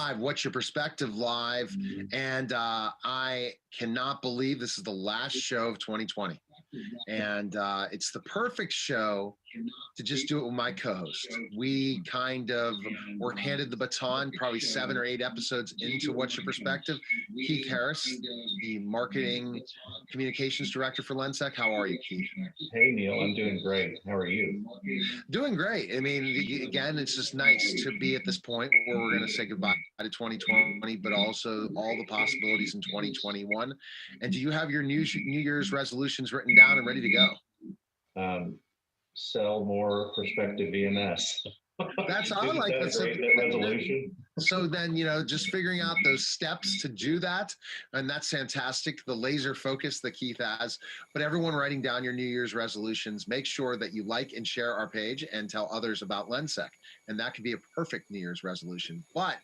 live. What's Your Perspective live? And I cannot believe this is the last show of 2020. And it's the perfect show to just do it with my co-host. We kind of were handed the baton probably 7 or 8 episodes into What's Your Perspective. Keith Harris, the marketing communications director for Lensec. How are you, Keith? Hey, Neil, I'm doing great. How are you? Doing great. I mean, again, it's just nice to be at this point where we're going to say goodbye to 2020, but also all the possibilities in 2021. And do you have your New Year's resolutions written down and ready to go? Sell more Perspective VMS. That's how I like that resolution. So then, just figuring out those steps to do that. And that's fantastic. The laser focus that Keith has. But everyone writing down your New Year's resolutions, make sure that you like and share our page and tell others about Lensec. And that could be a perfect New Year's resolution. But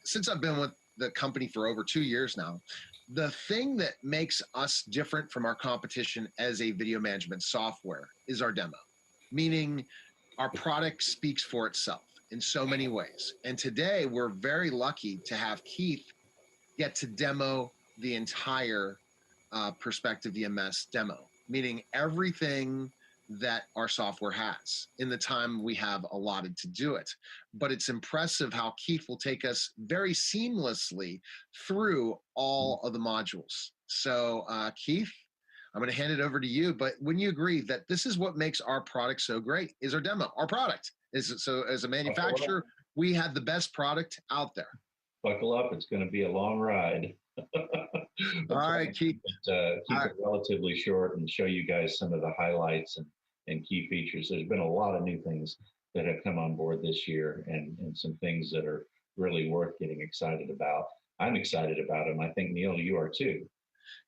since I've been with the company for over 2 years now, the thing that makes us different from our competition as a video management software is our demo, meaning our product speaks for itself in so many ways. And today we're very lucky to have Keith get to demo the entire Perspective VMS demo, meaning everything that our software has in the time we have allotted to do it. But it's impressive how Keith will take us very seamlessly through all of the modules. So Keith, I'm going to hand it over to you, but wouldn't you agree that this is what makes our product so great is our demo, our product is so as a manufacturer, we have the best product out there. Buckle up. It's going to be a long ride. All right, Keith. Keep it relatively short and show you guys some of the highlights and key features. There's been a lot of new things that have come on board this year and some things that are really worth getting excited about. I'm excited about them. I think, Neil, you are too.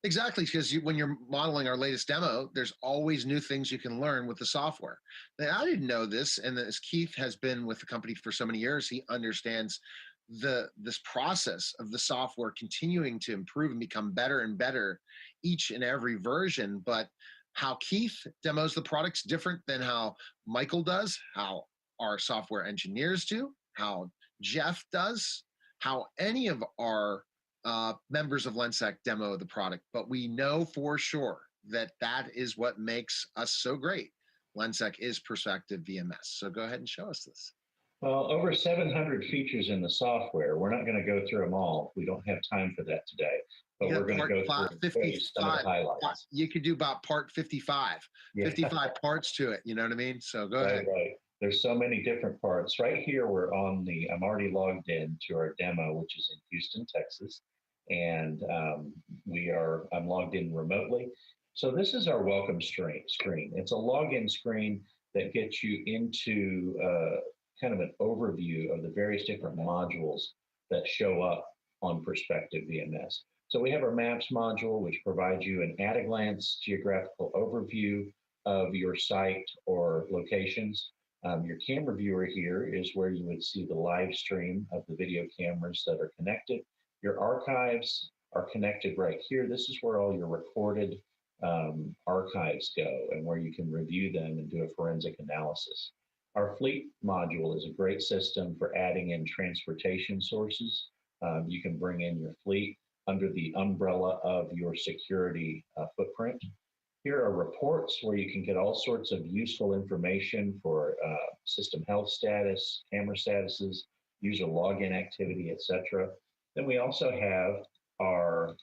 Exactly, because when you're modeling our latest demo, there's always new things you can learn with the software. Now, I didn't know this, and as Keith has been with the company for so many years, he understands this process of the software continuing to improve and become better and better each and every version. But how Keith demos the product's different than how Michael does, how our software engineers do, how Jeff does, how any of our members of Lensec demo the product. But we know for sure that is what makes us so great. Lensec is Perspective VMS. So go ahead and show us this. Well, over 700 features in the software. We're not going to go through them all. We don't have time for that today. But we're going to go through 55, some of the highlights. You could do about part 55, 55 parts to it. You know what I mean? So go ahead. Right. There's so many different parts. Right here, I'm already logged in to our demo, which is in Houston, Texas. And I'm logged in remotely. So this is our welcome screen. It's a login screen that gets you into kind of an overview of the various different modules that show up on Perspective VMS. So we have our Maps module, which provides you an at-a-glance geographical overview of your site or locations. Your camera viewer here is where you would see the live stream of the video cameras that are connected. Your archives are connected right here. This is where all your recorded archives go and where you can review them and do a forensic analysis. Our fleet module is a great system for adding in transportation sources. You can bring in your fleet under the umbrella of your security footprint. Here are reports where you can get all sorts of useful information for system health status, camera statuses, user login activity, etc. Then we also have our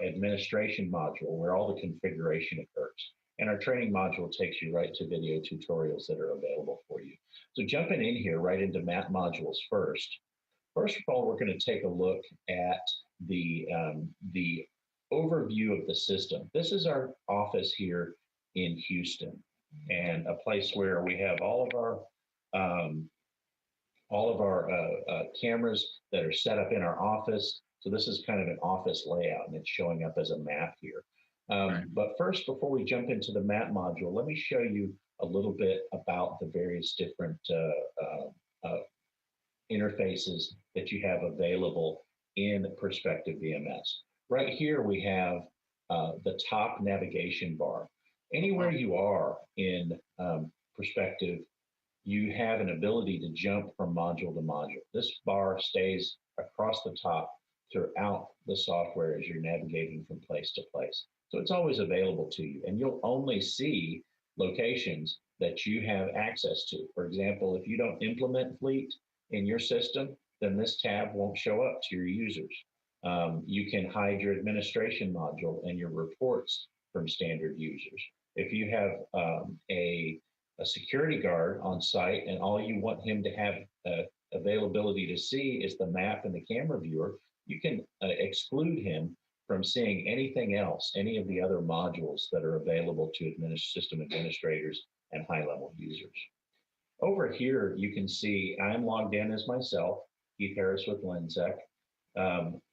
administration module where all the configuration occurs. And our training module takes you right to video tutorials that are available for you. So jumping in here right into map modules first. First of all, we're going to take a look at the overview of the system. This is our office here in Houston, and a place where we have all of our cameras that are set up in our office. So this is kind of an office layout, and it's showing up as a map here. But first, before we jump into the map module, let me show you a little bit about the various different interfaces that you have available in Perspective VMS. Right here, we have the top navigation bar. Anywhere you are in Perspective you have an ability to jump from module to module. This bar stays across the top throughout the software as you're navigating from place to place. So it's always available to you, and you'll only see locations that you have access to. For example, if you don't implement Fleet in your system, then this tab won't show up to your users. You can hide your administration module and your reports from standard users. If you have a security guard on site and all you want him to have availability to see is the map and the camera viewer, you can exclude him from seeing anything else, any of the other modules that are available to system administrators and high-level users. Over here, you can see I'm logged in as myself, Keith Harris with Lendsec,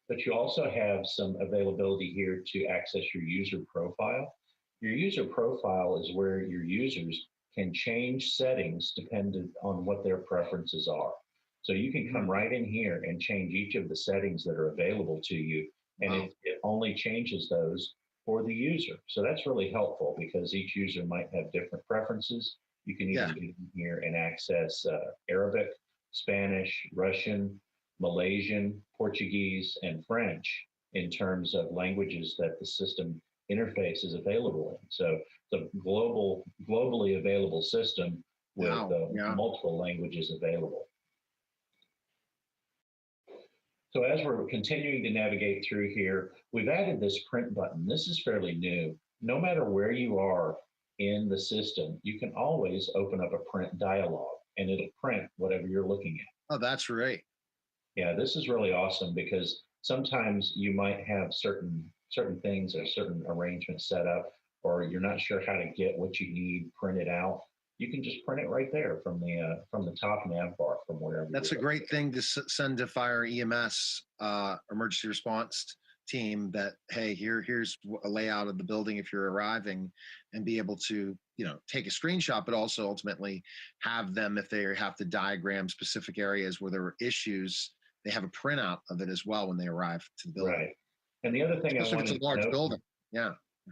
but you also have some availability here to access your user profile. Your user profile is where your users can change settings dependent on what their preferences are. So you can come right in here and change each of the settings that are available to you, and it only changes those for the user. So that's really helpful because each user might have different preferences. You can even get in here and access Arabic, Spanish, Russian, Malaysian, Portuguese, and French in terms of languages that the system interface is available in. So the globally available system with multiple languages available. So as we're continuing to navigate through here, we've added this print button. This is fairly new. No matter where you are in the system, you can always open up a print dialog and it'll print whatever you're looking at. Oh, that's right. Yeah, this is really awesome because sometimes you might have certain things or certain arrangements set up, or you're not sure how to get what you need printed out. You can just print it right there from the top nav bar from wherever. That's a great thing to send to fire EMS, emergency response team, that, hey, here's a layout of the building if you're arriving, and be able to, take a screenshot, but also ultimately have them, if they have to diagram specific areas where there were issues, they have a printout of it as well when they arrive to the building. Right. And the other thing especially if it's a large building. Yeah.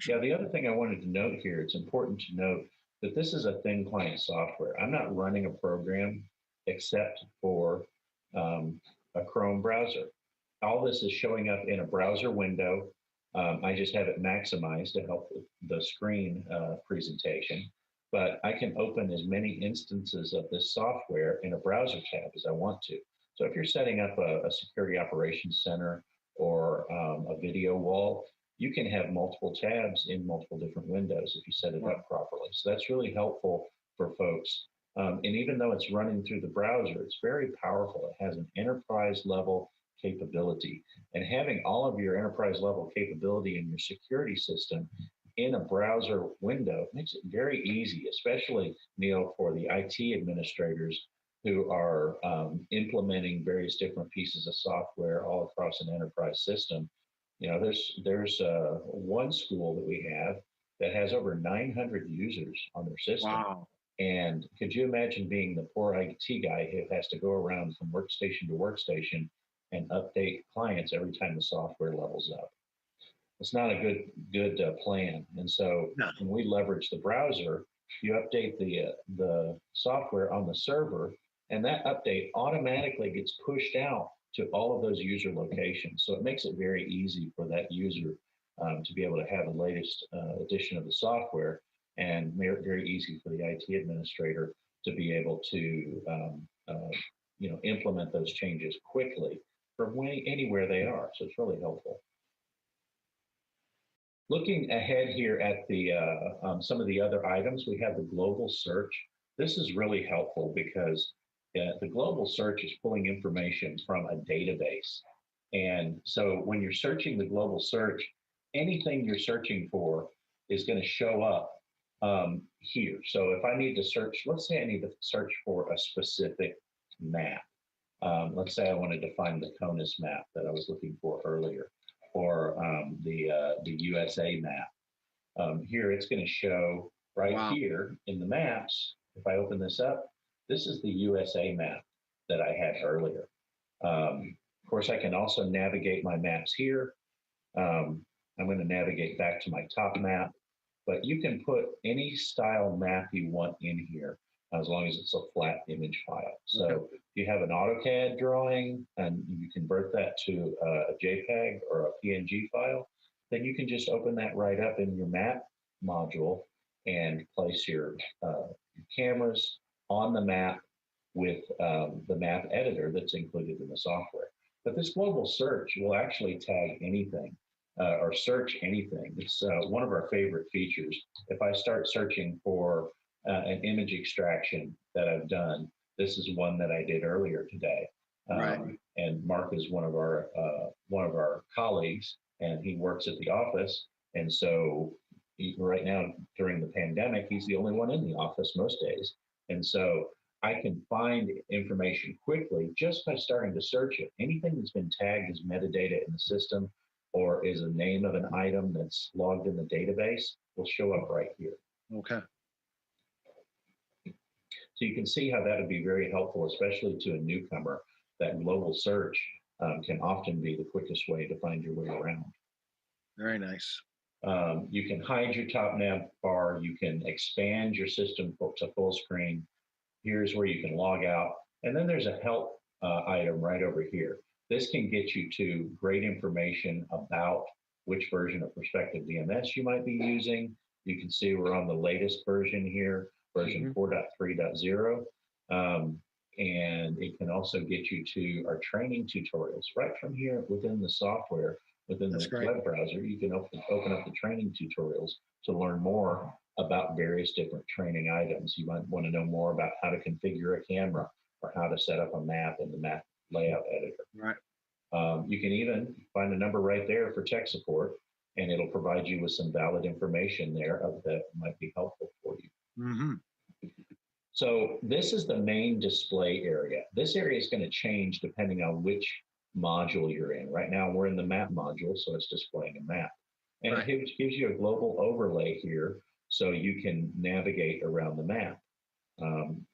Yeah, the other thing I wanted to note here, it's important to note that this is a thin client software. I'm not running a program except for a Chrome browser. All this is showing up in a browser window. I just have it maximized to help with the screen presentation, but I can open as many instances of this software in a browser tab as I want to. So if you're setting up a security operations center or a video wall, you can have multiple tabs in multiple different windows if you set it up properly. So that's really helpful for folks. And even though it's running through the browser, it's very powerful. It has an enterprise level capability. And having all of your enterprise level capability in your security system in a browser window makes it very easy, especially, Neil, for the IT administrators who are implementing various different pieces of software all across an enterprise system. There's one school that we have that has over 900 users on their system. Wow. And could you imagine being the poor IT guy who has to go around from workstation to workstation and update clients every time the software levels up? It's not a good plan. And so when we leverage the browser, you update the software on the server, and that update automatically gets pushed out to all of those user locations. So it makes it very easy for that user to be able to have the latest edition of the software, and very easy for the IT administrator to be able to implement those changes quickly from anywhere they are. So it's really helpful. Looking ahead here at the some of the other items, we have the global search. This is really helpful because the global search is pulling information from a database. And so when you're searching the global search, anything you're searching for is going to show up here. So if I need to search, let's say I need to search for a specific map. Let's say I wanted to find the CONUS map that I was looking for earlier, or the USA map. Here it's going to show right here in the maps. If I open this up, this is the USA map that I had earlier. Of course, I can also navigate my maps here. I'm going to navigate back to my top map, but you can put any style map you want in here. as long as it's a flat image file. So Okay. if you have an AutoCAD drawing and you convert that to a JPEG or a PNG file, then you can just open that right up in your map module and place your cameras on the map with the map editor that's included in the software. But this global search will actually tag anything or search anything. It's one of our favorite features. If I start searching for an image extraction that I've done, this is one that I did earlier today. Right. And Mark is one of our colleagues, and he works at the office. And so right now during the pandemic, he's the only one in the office most days. And so I can find information quickly just by starting to search it. Anything that's been tagged as metadata in the system or is a name of an item that's logged in the database will show up right here. Okay. So you can see how that would be very helpful, especially to a newcomer. That global search can often be the quickest way to find your way around. Very nice. You can hide your top nav bar. You can expand your system to full screen. Here's where you can log out. And then there's a help item right over here. This can get you to great information about which version of Perspective DMS you might be using. You can see we're on the latest version here, version 4.3.0. And it can also get you to our training tutorials right from here within the software, within the web browser. You can open up the training tutorials to learn more about various different training items. You might want to know more about how to configure a camera or how to set up a map in the map layout editor. Right. You can even find a number right there for tech support, and it'll provide you with some valid information there that might be helpful for you. Mm-hmm. So this is the main display area. This area is going to change depending on which module you're in. Right now we're in the map module, so it's displaying a map. And Right. it gives you a global overlay here so you can navigate around the map.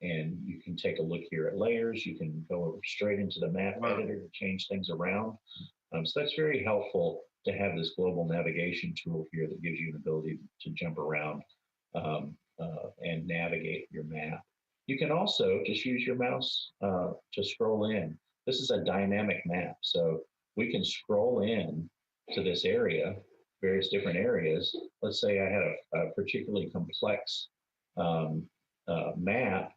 And you can take a look here at layers. You can go straight into the map editor to change things around. So that's very helpful to have this global navigation tool here that gives you an ability to jump around and navigate your map. You can also just use your mouse to scroll in. This is a dynamic map, so we can scroll in to this area, various different areas. Let's say I had a particularly complex map,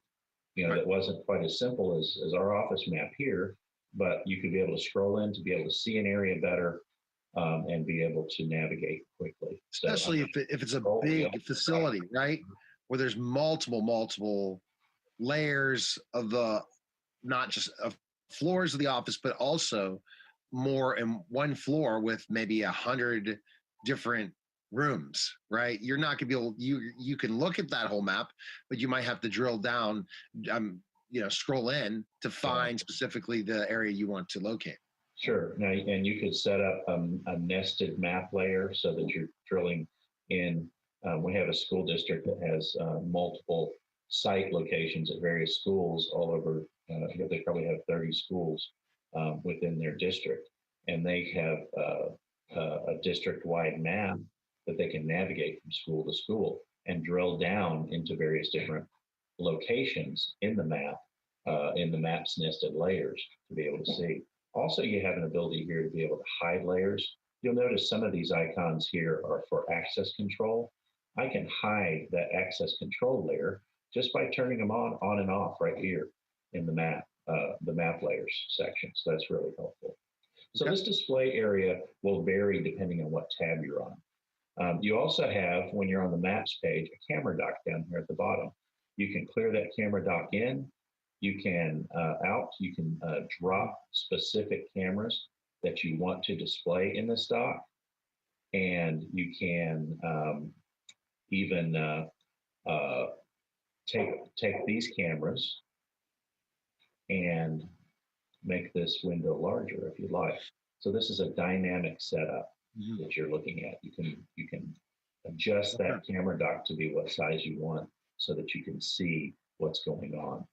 that wasn't quite as simple as our office map here, but you could be able to scroll in to be able to see an area better and be able to navigate quickly. Especially if it's a big facility, right? Where there's multiple layers of not just of floors of the office, but also more in one floor with maybe 100 different rooms, right? You're not gonna be able, you can look at that whole map, but you might have to drill down, scroll in to find specifically the area you want to locate. Sure. Now, and you could set up a nested map layer so that you're drilling in. We have a school district that has multiple site locations at various schools all over. They probably have 30 schools within their district, and they have a district-wide map that they can navigate from school to school and drill down into various different locations in the map's nested layers to be able to see. Also, you have an ability here to be able to hide layers. You'll notice some of these icons here are for access control. I can hide that access control layer just by turning them on and off right here in the map layers section. So that's really helpful. So this display area will vary depending on what tab you're on. You also have, when you're on the maps page, a camera dock down here at the bottom. You can clear that camera dock in. You can you can drop specific cameras that you want to display in this dock. And you can even take these cameras and make this window larger if you like. So this is a dynamic setup that you're looking at. You can adjust that camera dock to be what size you want so that you can see what's going on.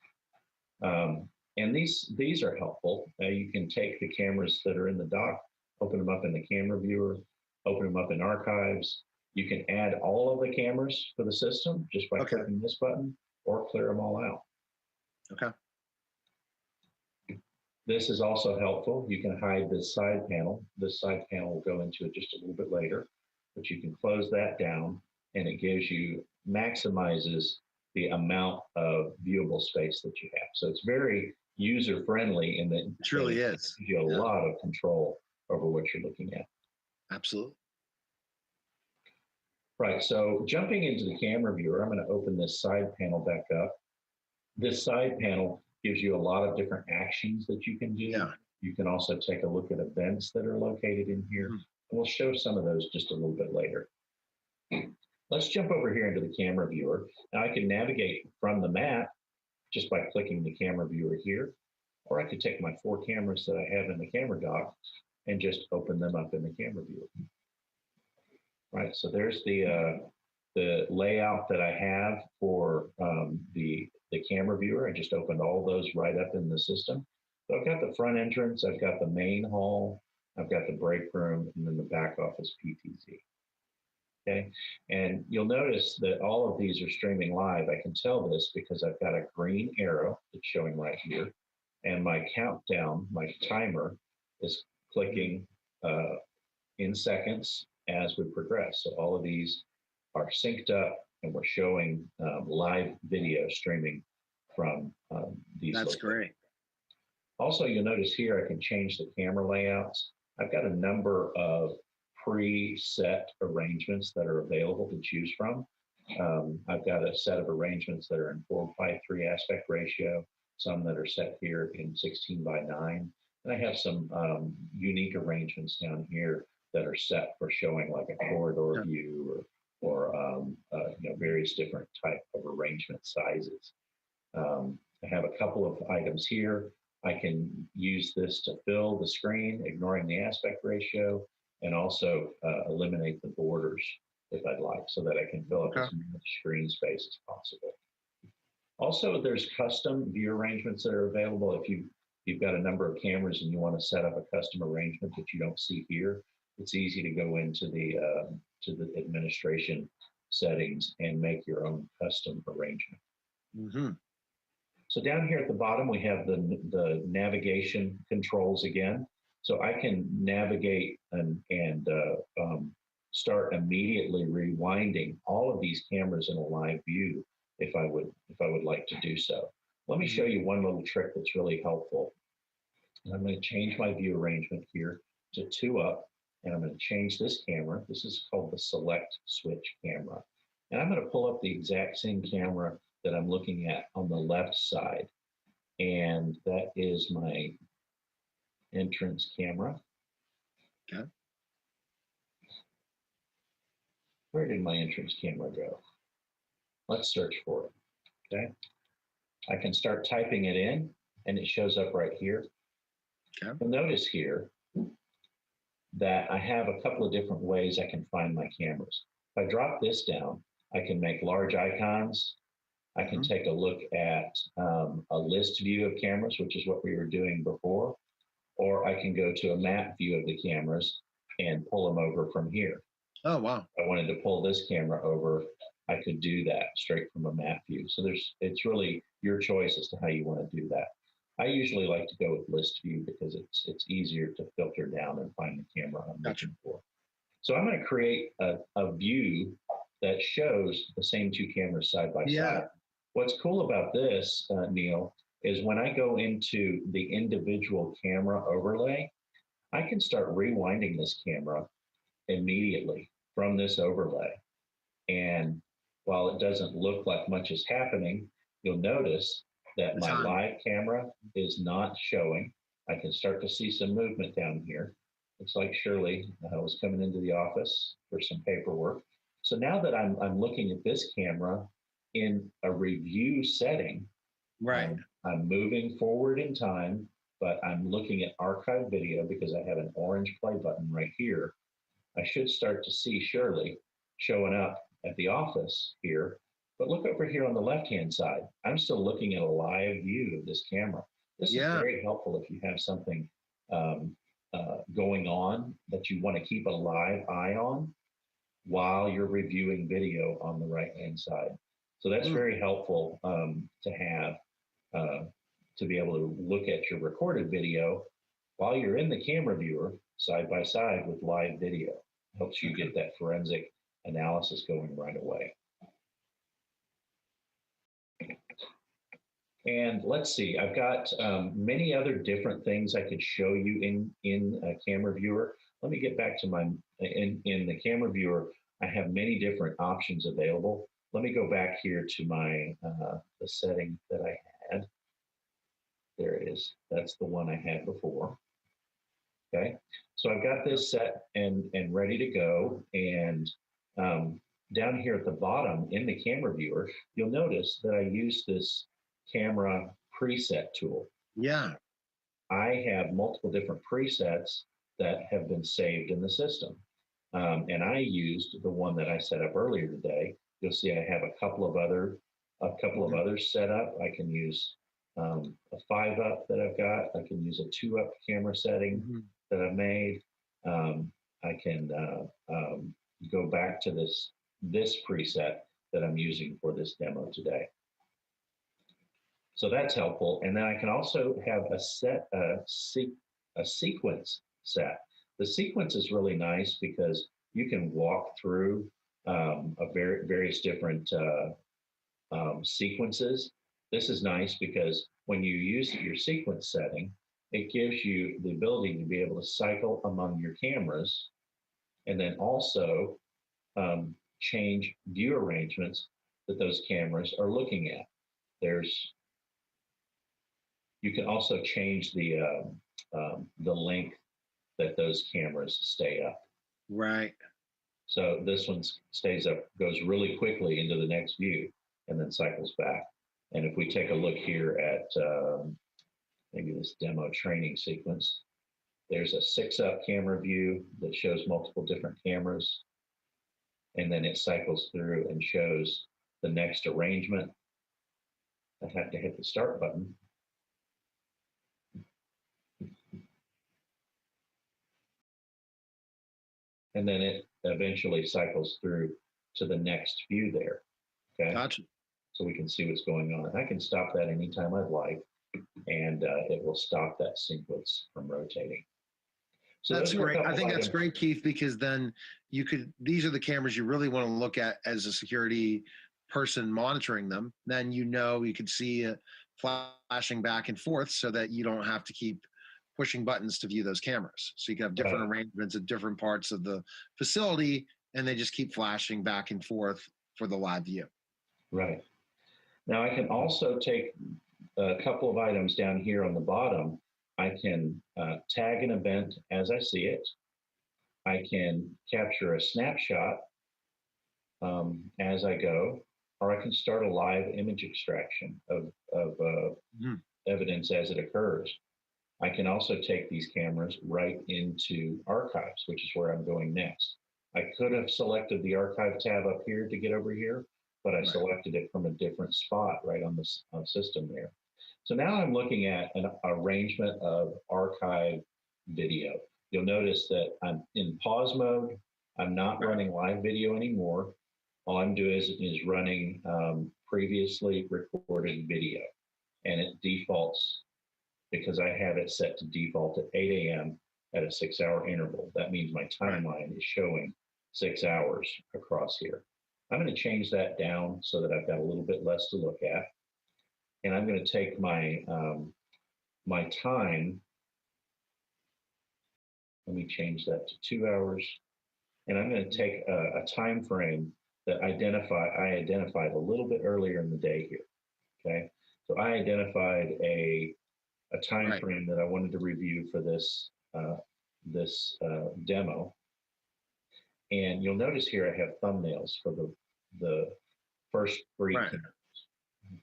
And these are helpful. You can take the cameras that are in the dock, open them up in the camera viewer, open them up in archives. You can add all of the cameras for the system just by clicking this button, or clear them all out. Okay. This is also helpful. You can hide this side panel. This side panel will go into it just a little bit later, but you can close that down and it gives you, maximizes the amount of viewable space that you have. So it's very user friendly in that It truly it is. gives you a lot of control over what you're looking at. Absolutely. Right, so jumping into the camera viewer, I'm going to open this side panel back up. This side panel gives you a lot of different actions that you can do. Yeah. You can also take a look at events that are located in here. And we'll show some of those just a little bit later. Let's jump over here into the camera viewer. Now I can navigate from the map just by clicking the camera viewer here, or I could take my 4 cameras that I have in the camera dock and just open them up in the camera viewer. Right, so there's the layout that I have for the camera viewer. I just opened all those right up in the system. So I've got the front entrance, I've got the main hall, I've got the break room, and then the back office PTZ. Okay, and you'll notice that all of these are streaming live. I can tell this because I've got a green arrow that's showing right here, and my countdown, my timer, is clicking in seconds as we progress. So all of these are synced up and we're showing live video streaming from these. That's locations. great. Also, you'll notice here I can change the camera layouts. I've got a number of preset arrangements that are available to choose from. I've got a set of arrangements that are in 4:3 aspect ratio, some that are set here in 16:9, and I have some unique arrangements down here that are set for showing like a corridor view or various different type of arrangement sizes. I have a couple of items here. I can use this to fill the screen, ignoring the aspect ratio, and also eliminate the borders if I'd like, so that I can fill up as much screen space as possible. Also, there's custom view arrangements that are available. If you've got a number of cameras and you want to set up a custom arrangement that you don't see here, it's easy to go into the administration settings and make your own custom arrangement. Mm-hmm. So down here at the bottom, we have the navigation controls again. So I can navigate and start immediately rewinding all of these cameras in a live view if I would like to do so. Let me show you one little trick that's really helpful. And I'm going to change my view arrangement here to 2 up, and I'm going to change this camera. This is called the select switch camera. And I'm going to pull up the exact same camera that I'm looking at on the left side. And that is my entrance camera. Okay. Where did my entrance camera go? Let's search for it, okay? I can start typing it in and it shows up right here. Okay. You'll notice here that I have a couple of different ways I can find my cameras. If I drop this down, I can make large icons. I can take a look at a list view of cameras, which is what we were doing before, or I can go to a map view of the cameras and pull them over from here. Oh, wow. If I wanted to pull this camera over, I could do that straight from a map view. So it's really your choice as to how you want to do that. I usually like to go with list view because it's easier to filter down and find the camera I'm looking for. So I'm going to create a view that shows the same 2 cameras side by side. What's cool about this, Neil, is when I go into the individual camera overlay, I can start rewinding this camera immediately from this overlay. And while it doesn't look like much is happening, you'll notice that my live camera is not showing. I can start to see some movement down here. Looks like Shirley was coming into the office for some paperwork. So now that I'm looking at this camera in a review setting, right? I'm moving forward in time, but I'm looking at archive video because I have an orange play button right here. I should start to see Shirley showing up at the office here. But look over here on the left-hand side. I'm still looking at a live view of this camera. This is very helpful if you have something going on that you want to keep a live eye on while you're reviewing video on the right-hand side. So that's very helpful to have, to be able to look at your recorded video while you're in the camera viewer side by side with live video. Helps you get that forensic analysis going right away. And let's see, I've got many other different things I could show you in a camera viewer. Let me get back to my, in the camera viewer, I have many different options available. Let me go back here to my, the setting that I had. There it is. That's the one I had before. Okay, so I've got this set and ready to go. And down here at the bottom in the camera viewer, you'll notice that I use this camera preset tool. Yeah. I have multiple different presets that have been saved in the system. And I used the one that I set up earlier today. You'll see I have a couple of others set up. I can use a 5-up that I've got. I can use a 2-up camera setting that I've made. I can go back to this preset that I'm using for this demo today. So that's helpful. And then I can also have a sequence set. The sequence is really nice because you can walk through various different sequences. This is nice because when you use your sequence setting, it gives you the ability to be able to cycle among your cameras and then also change view arrangements that those cameras are looking at. You can also change the length that those cameras stay up. Right. So this one stays up, goes really quickly into the next view, and then cycles back. And if we take a look here at maybe this demo training sequence, there's a 6-up camera view that shows multiple different cameras. And then it cycles through and shows the next arrangement. I have to hit the start button. And then it eventually cycles through to the next view there. Okay. Gotcha. So we can see what's going on. I can stop that anytime I'd like, and it will stop that sequence from rotating. So that's great. I think that's great, Keith, because then these are the cameras you really want to look at as a security person monitoring them. Then you can see it flashing back and forth so that you don't have to keep pushing buttons to view those cameras. So you can have different arrangements at different parts of the facility, and they just keep flashing back and forth for the live view. Right. Now I can also take a couple of items down here on the bottom. I can tag an event as I see it. I can capture a snapshot as I go, or I can start a live image extraction of evidence as it occurs. I can also take these cameras right into archives, which is where I'm going next. I could have selected the archive tab up here to get over here, but I selected it from a different spot right on the system there. So now I'm looking at an arrangement of archive video. You'll notice that I'm in pause mode. I'm not running live video anymore. All I'm doing is running previously recorded video, and it defaults because I have it set to default at 8 a.m. at a 6-hour interval. That means my timeline is showing 6 hours across here. I'm going to change that down so that I've got a little bit less to look at. And I'm going to take my my time. Let me change that to 2 hours. And I'm going to take a time frame that I identified a little bit earlier in the day here. Okay. So I identified a time frame that I wanted to review for this demo. And you'll notice here I have thumbnails for the first 3 cameras.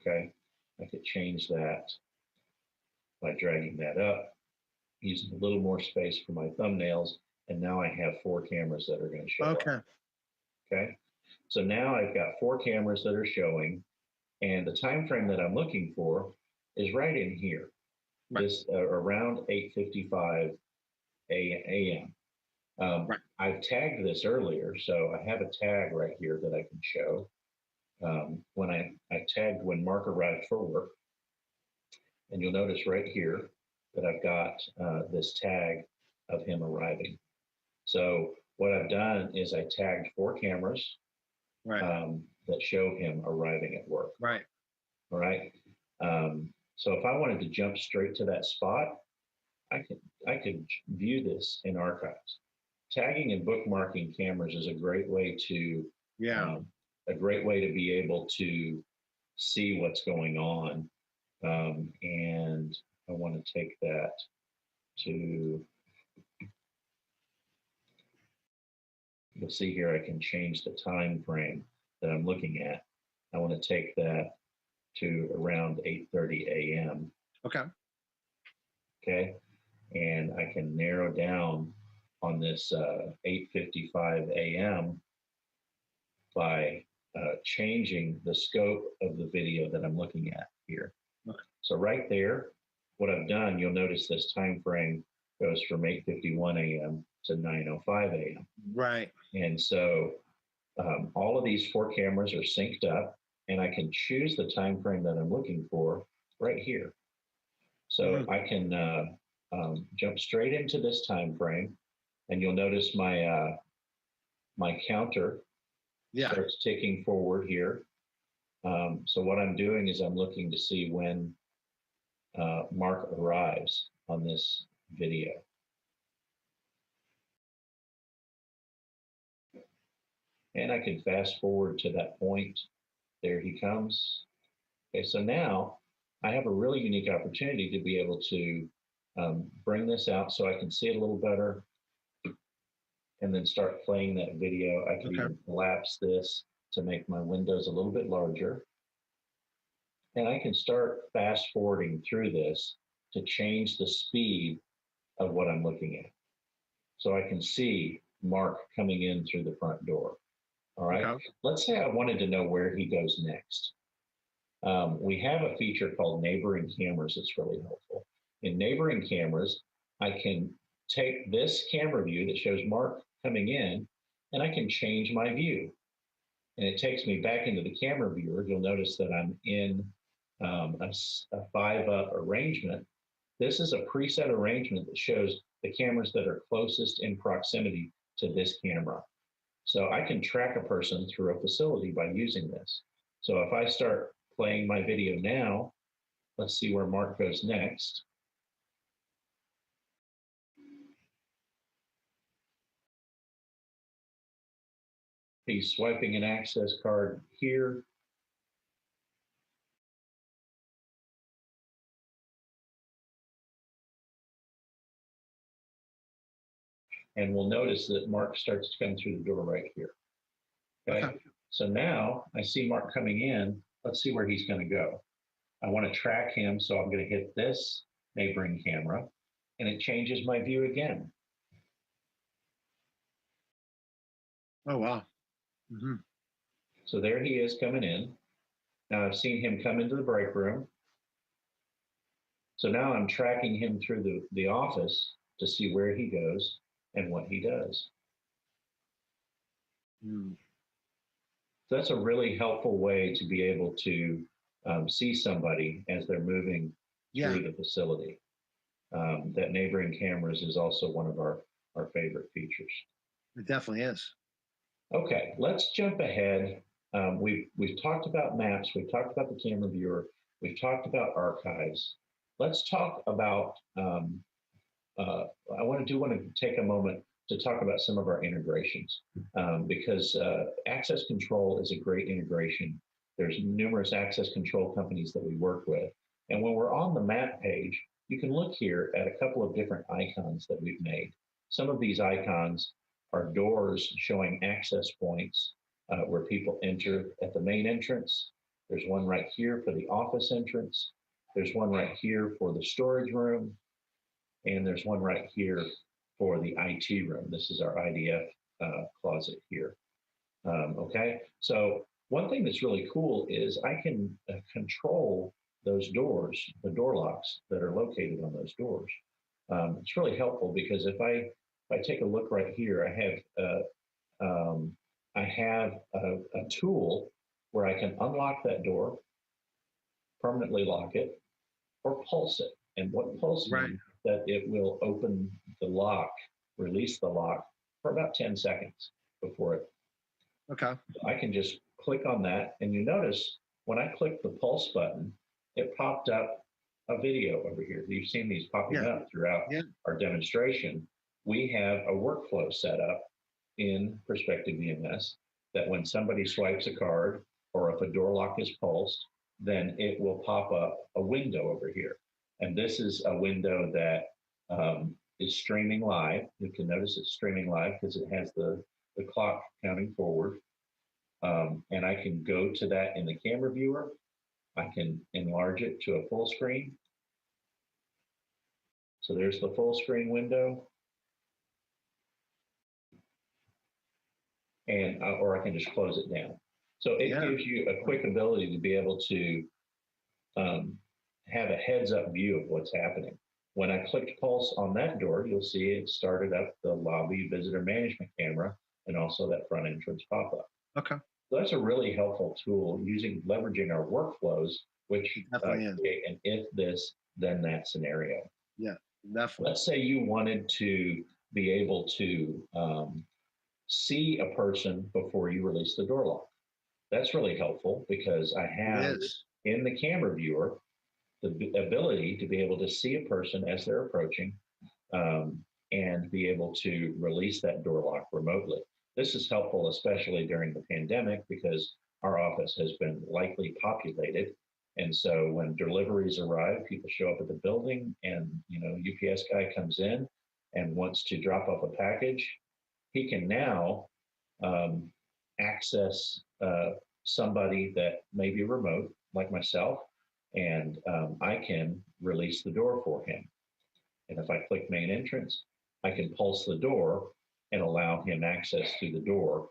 Okay. I could change that by dragging that up, using a little more space for my thumbnails. And now I have 4 cameras that are going to show up. Okay. So now I've got 4 cameras that are showing, and the time frame that I'm looking for is right in here. This around 8:55 a.m. I've tagged this earlier, so I have a tag right here that I can show. when I tagged when Mark arrived for work. And you'll notice right here that I've got this tag of him arriving. So what I've done is I tagged 4 cameras Right. that show him arriving at work. Right. All right. So if I wanted to jump straight to that spot, I could view this in archives. Tagging and bookmarking cameras is a great way to Yeah. be able to see what's going on. And I want to take that to, you'll see here, I can change the time frame that I'm looking at. I want to take that to around 8:30 a.m. Okay. Okay. And I can narrow down on this 8:55 a.m. by changing the scope of the video that I'm looking at here. Okay. So right there, what I've done, you'll notice this time frame goes from 8:51 a.m. to 9:05 a.m. Right. And so all of these 4 cameras are synced up, and I can choose the time frame that I'm looking for right here. So I can jump straight into this time frame, and you'll notice my my counter starts ticking forward here. So what I'm doing is I'm looking to see when Mark arrives on this video. And I can fast forward to that point. There he comes. Okay, so now I have a really unique opportunity to be able to bring this out so I can see it a little better and then start playing that video. I can even collapse this to make my windows a little bit larger. And I can start fast forwarding through this to change the speed of what I'm looking at. So I can see Mark coming in through the front door. All right. Okay. Let's say I wanted to know where he goes next. We have a feature called neighboring cameras that's really helpful. In neighboring cameras, I can take this camera view that shows Mark coming in, and I can change my view. And it takes me back into the camera viewer. You'll notice that I'm in a 5-up arrangement. This is a preset arrangement that shows the cameras that are closest in proximity to this camera. So I can track a person through a facility by using this. So if I start playing my video now, let's see where Mark goes next. He's swiping an access card here. And we'll notice that Mark starts to come through the door right here. Okay. So now I see Mark coming in. Let's see where he's going to go. I want to track him, so I'm going to hit this neighboring camera, and it changes my view again. Oh, wow. Mm-hmm. So there he is coming in. Now I've seen him come into the break room. So now I'm tracking him through the office to see where he goes and what he does. So that's a really helpful way to be able to see somebody as they're moving through the facility. That neighboring cameras is also one of our favorite features. It definitely is. Okay, let's jump ahead. We've talked about maps. We've talked about the camera viewer. We've talked about archives. Let's talk about, I want to take a moment to talk about some of our integrations because access control is a great integration. There's numerous access control companies that we work with. And when we're on the map page, you can look here at a couple of different icons that we've made. Some of these icons are doors showing access points where people enter at the main entrance. There's one right here for the office entrance. There's one right here for the storage room. And there's one right here for the IT room. This is our IDF closet here. Okay, so one thing that's really cool is I can control those doors, the door locks that are located on those doors. It's really helpful because if I take a look right here, I have a tool where I can unlock that door, permanently lock it, or pulse it. And what pulse Right. means that it will open the lock, release the lock for about 10 seconds before it. Okay. I can just click on that. And you notice when I click the pulse button, it popped up a video over here. You've seen these popping Yeah. up throughout Yeah. our demonstration. We have a workflow set up in Perspective EMS that when somebody swipes a card or if a door lock is pulsed, then it will pop up a window over here. And this is a window that is streaming live. You can notice it's streaming live because it has the clock counting forward. And I can go to that in the camera viewer. I can enlarge it to a full screen. So there's the full screen window. And or I can just close it down. So it gives you a quick ability to be able to have a heads up view of what's happening. When I clicked pulse on that door, you'll see it started up the lobby visitor management camera and also that front entrance pop-up. Okay. So that's a really helpful tool leveraging our workflows, which create an if this, then that scenario. Yeah, definitely. Let's say you wanted to be able to see a person before you release the door lock. That's really helpful because I have in the camera viewer the ability to be able to see a person as they're approaching and be able to release that door lock remotely. This is helpful, especially during the pandemic, because our office has been lightly populated. And so when deliveries arrive, people show up at the building and, UPS guy comes in and wants to drop off a package. He can now access somebody that may be remote, like myself, and I can release the door for him. And if I click main entrance, I can pulse the door and allow him access to the door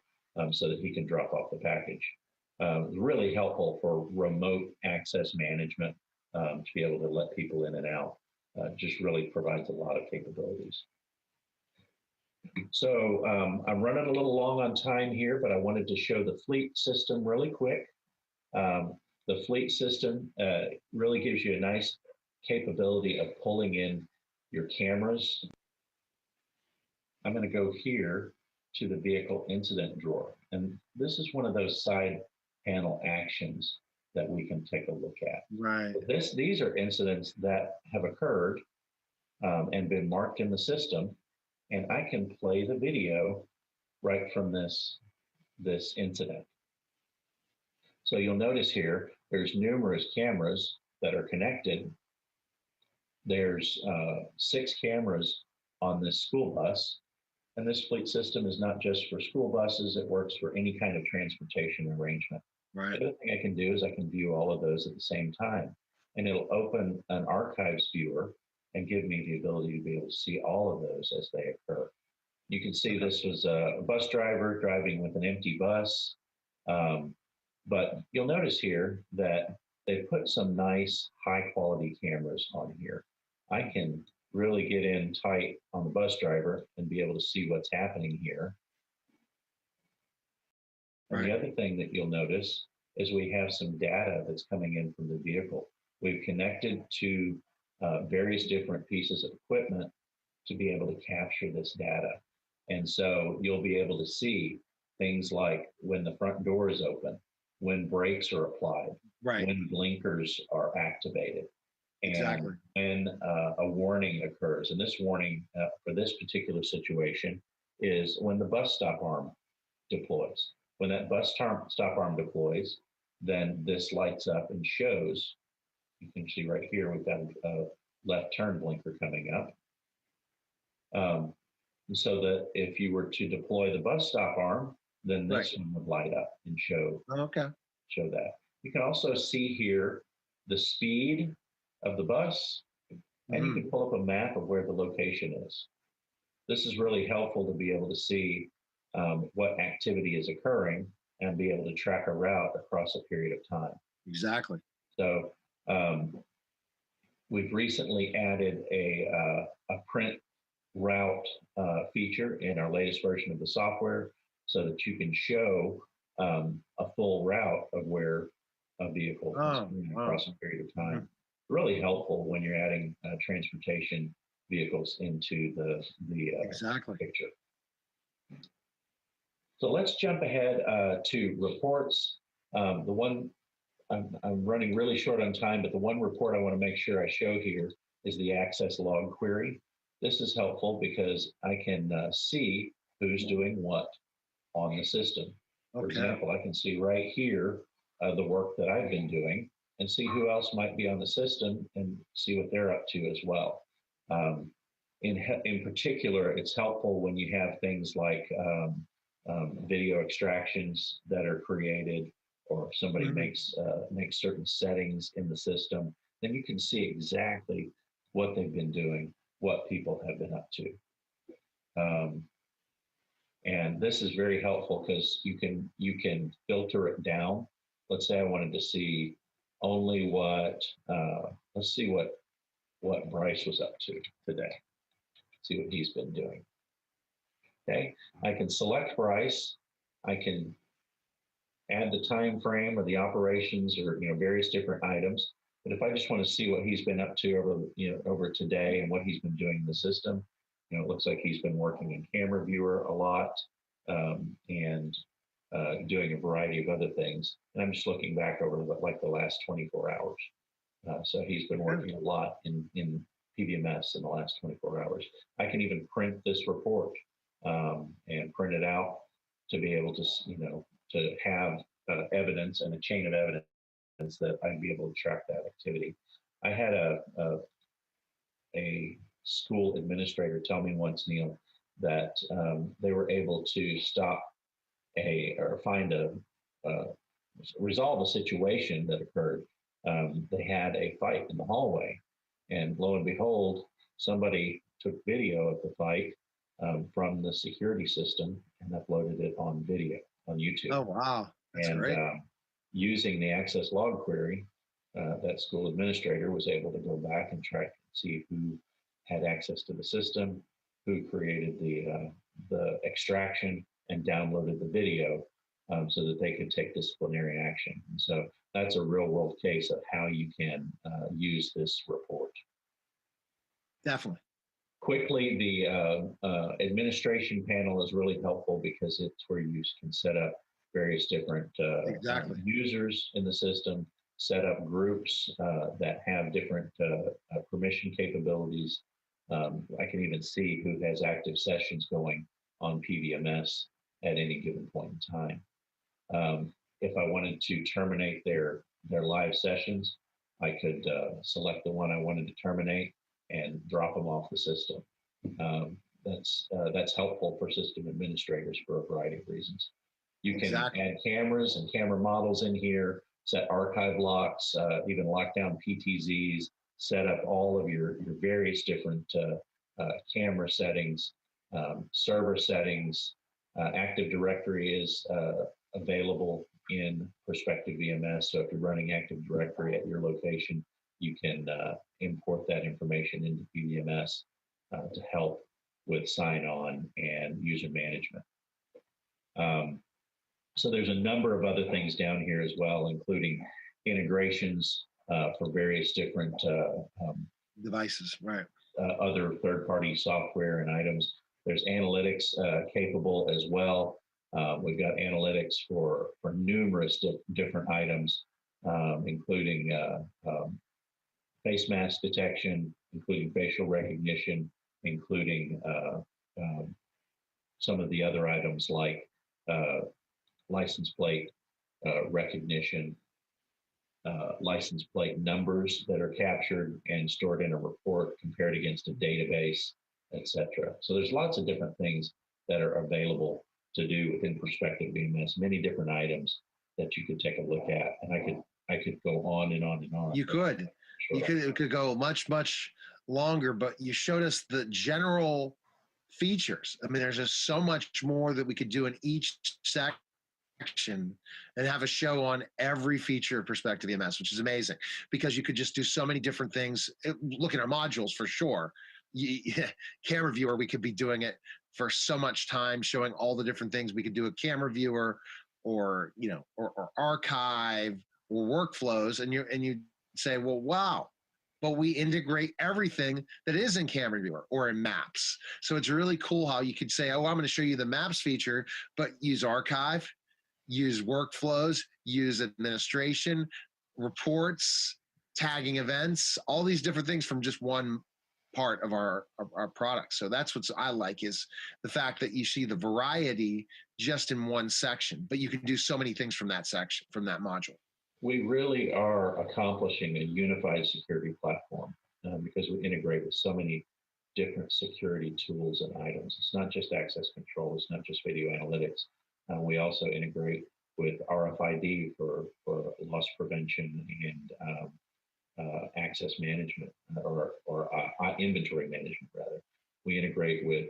so that he can drop off the package. Really helpful for remote access management to be able to let people in and out. Just really provides a lot of capabilities. So I'm running a little long on time here, but I wanted to show the fleet system really quick. The fleet system really gives you a nice capability of pulling in your cameras. I'm going to go here to the vehicle incident drawer. And this is one of those side panel actions that we can take a look at. Right. These are incidents that have occurred and been marked in the system. And I can play the video right from this incident. So you'll notice here, there's numerous cameras that are connected. There's 6 cameras on this school bus. And this fleet system is not just for school buses, it works for any kind of transportation arrangement. Right. The other thing I can do is I can view all of those at the same time. And it'll open an archives viewer and give me the ability to be able to see all of those as they occur. You can see this was a bus driver driving with an empty bus. But you'll notice here that they put some nice high quality cameras on here. I can really get in tight on the bus driver and be able to see what's happening here. And the other thing that you'll notice is we have some data that's coming in from the vehicle. We've connected to various different pieces of equipment to be able to capture this data. And so you'll be able to see things like when the front door is open, when brakes are applied, when blinkers are activated, and when a warning occurs. And this warning for this particular situation is when the bus stop arm deploys. When that bus stop arm deploys, then this lights up and shows. You can see right here, we've got a left turn blinker coming up. So that if you were to deploy the bus stop arm, then this one would light up and show that. You can also see here the speed of the bus, and you can pull up a map of where the location is. This is really helpful to be able to see what activity is occurring and be able to track a route across a period of time. Exactly. So we've recently added a print route feature in our latest version of the software so that you can show a full route of where a vehicle is Oh, going wow. across a period of Mhm. time. Really helpful when you're adding transportation vehicles into the Exactly. picture. So let's jump ahead to reports. The one I'm running really short on time, but the one report I want to make sure I show here is the access log query. This is helpful because I can see who's doing what on the system. For Okay. example, I can see right here the work that I've been doing and see who else might be on the system and see what they're up to as well. Um, in particular, it's helpful when you have things like video extractions that are created, or if somebody Mhm. makes certain settings in the system, then you can see exactly what they've been doing, what people have been up to. Um, and this is very helpful because you can filter it down. Let's say I wanted to see only what let's see what Bryce was up to today. See what he's been doing. Okay, I can select Bryce. I can add the time frame or the operations or various different items. But if I just want to see what he's been up to over today and what he's been doing in the system, it looks like he's been working in Camera Viewer a lot and doing a variety of other things. And I'm just looking back over like the last 24 hours. So he's been working a lot in PVMS in the last 24 hours. I can even print this report and print it out to be able to, to have evidence and a chain of evidence that I'd be able to track that activity. I had a school administrator tell me once, Neil, that they were able to stop or find resolve a situation that occurred. They had a fight in the hallway, and lo and behold, somebody took video of the fight from the security system and uploaded it on video on YouTube. Oh, wow. That's And great. using the access log query, that school administrator was able to go back and track and see who had access to the system, who created the extraction and downloaded the video so that they could take disciplinary action. And so that's a real world case of how you can use this report. Definitely. Quickly, the administration panel is really helpful because it's where you can set up various different Exactly. users in the system, set up groups that have different permission capabilities. I can even see who has active sessions going on PVMS at any given point in time. If I wanted to terminate their live sessions, I could select the one I wanted to terminate and drop them off the system. That's helpful for system administrators for a variety of reasons. You can add cameras and camera models in here, set archive locks, even lock down PTZs, set up all of your various different camera settings, server settings. Active Directory is available in Perspective VMS. So if you're running Active Directory at your location, you can import that information into PVMS to help with sign-on and user management. So there's a number of other things down here as well, including integrations for various different Devices, right. other third-party software and items. There's analytics capable as well. We've got analytics for numerous different items, including face mask detection, including facial recognition, including some of the other items like license plate recognition, license plate numbers that are captured and stored in a report compared against a database, etc. So there's lots of different things that are available to do within Perspective VMS, many different items that you could take a look at. And I could go on and on and on. You could. It could go much longer, but you showed us the general features. I mean, there's just so much more that we could do in each section and have a show on every feature of Perspective VMS, which is amazing because you could just do so many different things. Look at our modules for sure. Camera Viewer, we could be doing it for so much time, showing all the different things. We could do a camera viewer or or archive or workflows, and you say, well, wow, but we integrate everything that is in Camera Viewer or in Maps. So it's really cool how you could say, oh, I'm going to show you the Maps feature, but use archive, use workflows, use administration, reports, tagging events, all these different things from just one part of our product. So that's what I like, is the fact that you see the variety just in one section, but you can do so many things from that section, from that module. We really are accomplishing a unified security platform because we integrate with so many different security tools and items. It's not just access control, it's not just video analytics. We also integrate with RFID for loss prevention and access management or inventory management, rather. We integrate with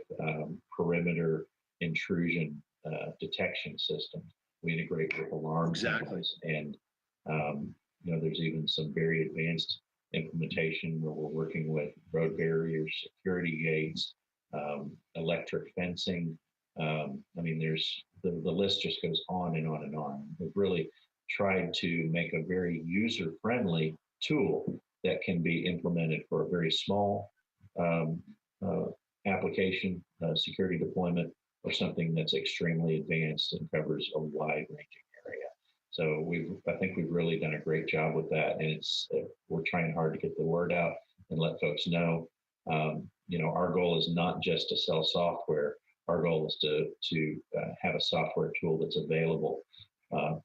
perimeter intrusion detection systems. We integrate with alarm panels, and there's even some very advanced implementation where we're working with road barriers, security gates, electric fencing. I mean, there's the list just goes on and on and on. We've really tried to make a very user-friendly tool that can be implemented for a very small application, security deployment, or something that's extremely advanced and covers a wide-ranging area. So I think we've really done a great job with that, and we're trying hard to get the word out and let folks know. Our goal is not just to sell software. Our goal is to have a software tool that's available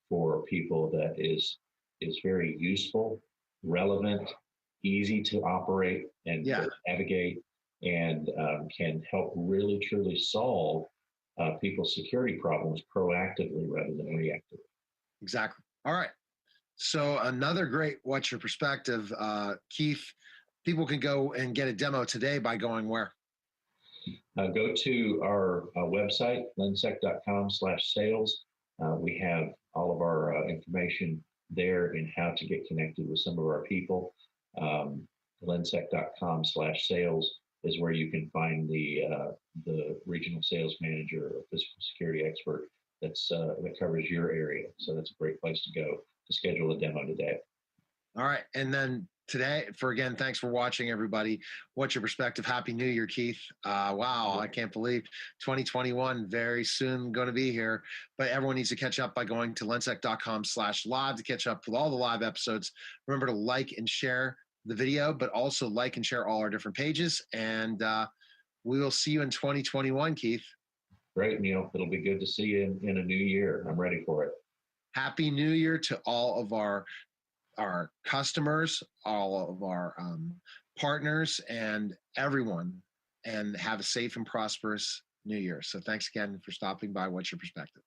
for people that is very useful, relevant, easy to operate and navigate, and can help really truly solve people's security problems proactively rather than reactively. Exactly. All right. So another great What's Your Perspective, Keith. People can go and get a demo today by going where? Go to our website, lensec.com/sales. We have all of our information there in how to get connected with some of our people. Lensec.com/sales is where you can find the regional sales manager or physical security expert that covers your area. So that's a great place to go to schedule a demo today. All right. And then today, thanks for watching, everybody. What's Your Perspective? Happy New Year, Keith. Wow, I can't believe 2021 very soon going to be here. But everyone needs to catch up by going to lensec.com/live to catch up with all the live episodes. Remember to like and share the video, but also like and share all our different pages. And we will see you in 2021, Keith. Great, Neil. It'll be good to see you in a new year. I'm ready for it. Happy New Year to all of our customers, all of our partners, and everyone, and have a safe and prosperous New Year. So thanks again for stopping by. What's Your Perspective?